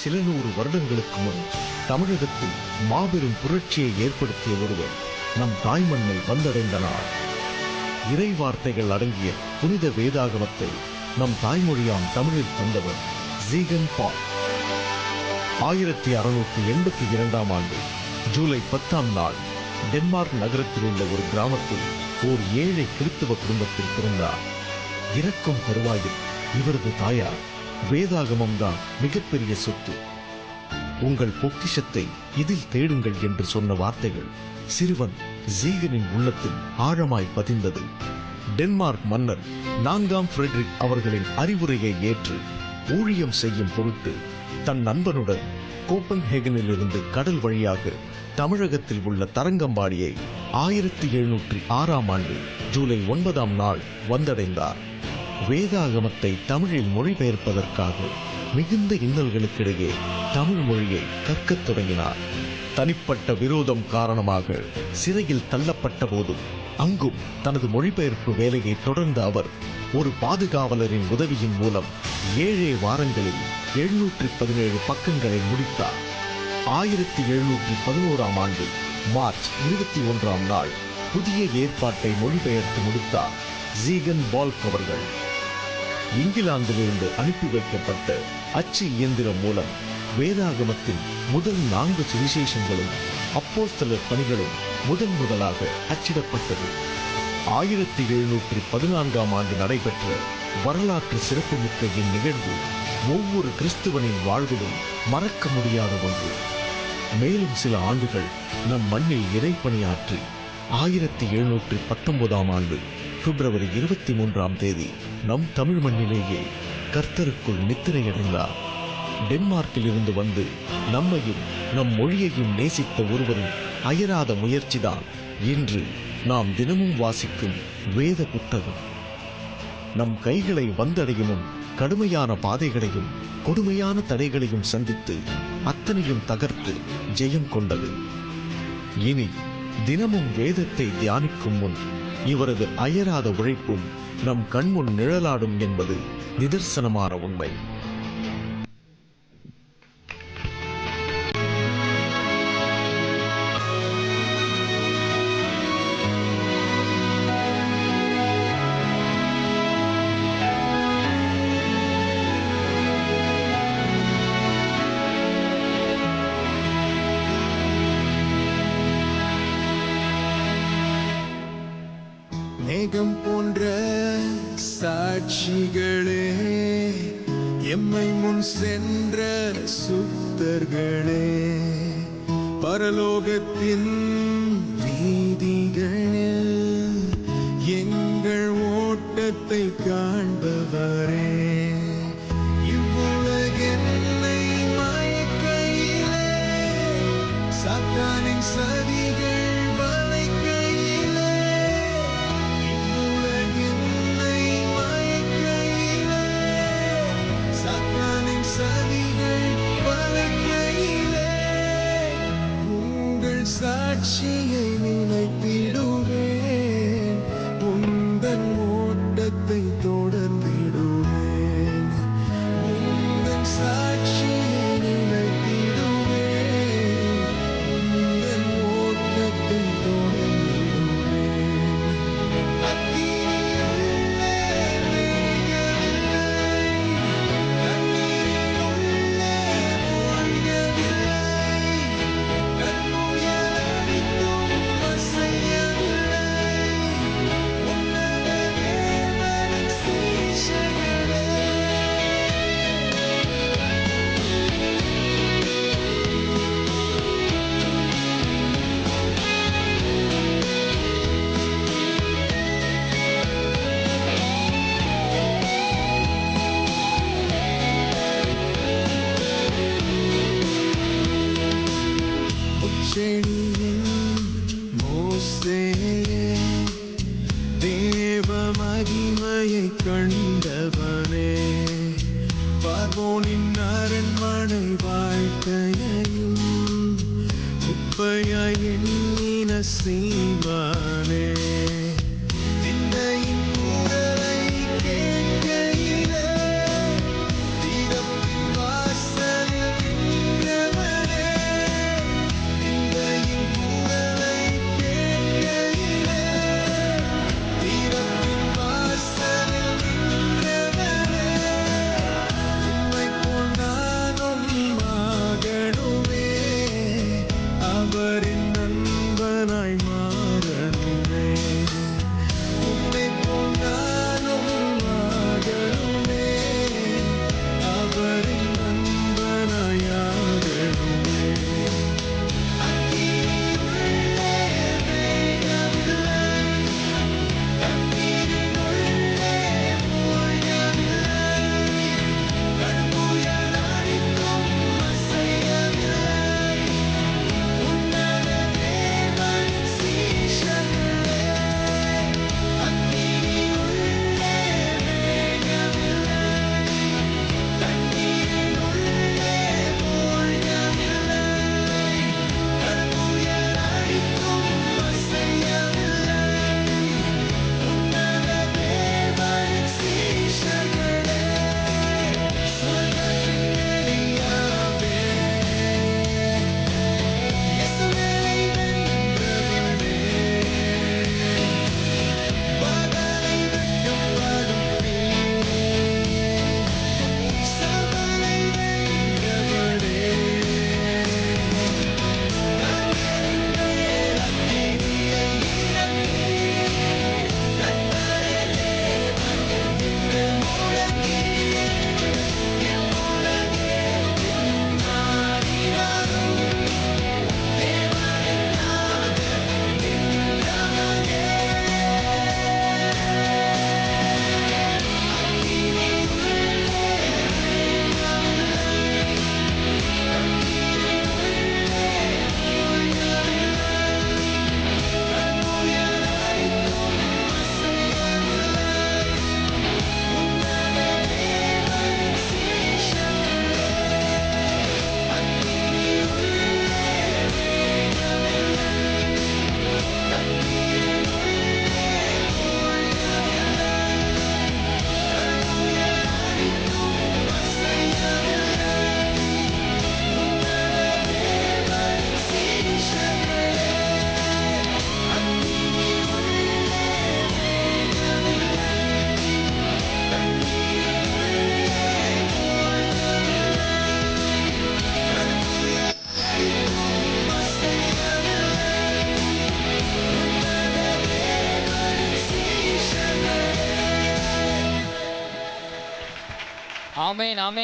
சில நூறு வருடங்களுக்கு முன் தமிழகத்தில் மாபெரும் புரட்சியை ஏற்படுத்திய ஒருவர் நம் தாய்மண்ணை வந்தடைந்த நாள். இறை வார்த்தைகள் அடங்கிய புனித வேதாகமத்தை நம் தாய்மொழியாம் தமிழில் தந்தவர் ஜீகன் பால். 1682 ஆண்டு ஜூலை 10ஆம் நாள் டென்மார்க் நகரத்தில் உள்ள ஒரு கிராமத்தில் ஓர் ஏழை கிறிஸ்தவ குடும்பத்தில் பிறந்தார். இறக்கும் தருவாயில் இவரது தாயார் வேதாகமம் தான் மிகப்பெரிய சொத்து, உங்கள் பொக்கிஷத்தை இதில் தேடுங்கள் என்று சொன்ன வார்த்தைகள் சிறுவன் ஜீகனின் உள்ளத்தில் ஆழமாய் பதிந்தது. டென்மார்க் மன்னர் 4ஆம் ஃபிரெட்ரிக் அவர்களின் அறிவுரையை ஏற்று ஊழியம் செய்யும் பொருட்டு தன் நண்பனுடன் கோப்பன்ஹேகனிலிருந்து கடல் வழியாக தமிழகத்தில் உள்ள தரங்கம்பாடியை 1706ஆம் ஆண்டு ஜூலை 9ஆம் நாள் வந்தடைந்தார். வேதாகமத்தை தமிழில் மொழிபெயர்ப்பதற்காக மிகுந்த இன்னல்களுக்கிடையே தமிழ் மொழியை கற்கத் தொடங்கினார். தனிப்பட்ட விரோதம் காரணமாக சிறையில் தள்ளப்பட்ட போதும் அங்கும் தனது மொழிபெயர்ப்பு வேலையை தொடர்ந்த அவர் ஒரு பாதுகாவலரின் உதவியின் மூலம் 7 வாரங்களில் 717 பக்கங்களை முடித்தார். 1711ஆம் ஆண்டு மார்ச் 21ஆம் நாள் புதிய ஏற்பாட்டை மொழிபெயர்த்து முடித்தார் ஜீகன் பால்க் அவர்கள். இங்கிலாந்திலிருந்து அனுப்பி வைக்கப்பட்ட அச்சு இயந்திரம் மூலம் வேதாகமத்தின் முதல் 4 சுவிசேஷங்களும் அப்போஸ்தலர் பணிகளும் முதலாக அச்சிடப்பட்டது. 1714ஆம் ஆண்டு நடைபெற்ற வரலாற்று சிறப்புமிக்க இந்நிகழ்வு ஒவ்வொரு கிறிஸ்துவனின் வாழ்விலும் மறக்க முடியாத ஒன்று. மேலும் சில ஆண்டுகள் நம் மண்ணில் இறைப்பணியாற்றி 1719ஆம் ஆண்டு பிப்ரவரி 23ஆம் தேதி நம் தமிழ் மண்ணிலேயே கர்த்தருக்குள் நித்திரையடைந்தார். டென்மார்க்கில் இருந்து வந்து நம்மையும் நம் மொழியையும் நேசித்த ஒருவரின் அயராத முயற்சிதான் இன்று நாம் தினமும் வாசிக்கும் வேத புத்தகம். நம் கைகளை வந்தடையும் முன் கடுமையான பாதைகளையும் கொடுமையான தடைகளையும் சந்தித்து அத்தனையும் தகர்த்து ஜெயம் கொண்டது. இனி தினமும் வேதத்தை தியானிக்கும் முன் இவரது அயராத உழைப்பும் நம் கண்முன் நிழலாடும் என்பது நிதர்சனமான உண்மை. மேகம் போன்ற சாட்சிகளே, எம்மை முன் சென்ற சுத்தர்களே, பரலோகத்தின் வீதிகளில் எங்கள் ஓட்டத்தை காண்பவரே, இவ்வுலகென்னை மயக்கையிலே சாத்தானின் சதிகள் சாட்சியை நினைத்திடுவேன், உந்தன் ஓட்டத்தை தொடர்ந்திடுவேன். உந்தன் சாட்சியை நினைத்திடுவேன், உந்தன் ஓட்டத்தை தொடர்ந்திடுவேன். அக்கினியுள்ளே மூழ்கவில்லை, தண்ணீரினுள்ளே மூழ்கவில்லை, தேவ மகிமையை கண்டவனே, பார்வோனின் அரண்மனை வாழ்க்கையையும் குப்பையாய் எண்ணின சீமானே, திண்ணையின் குரலை கேட்கையிலே தீரத்தின் வாசலில் ஆமென் ஆமென்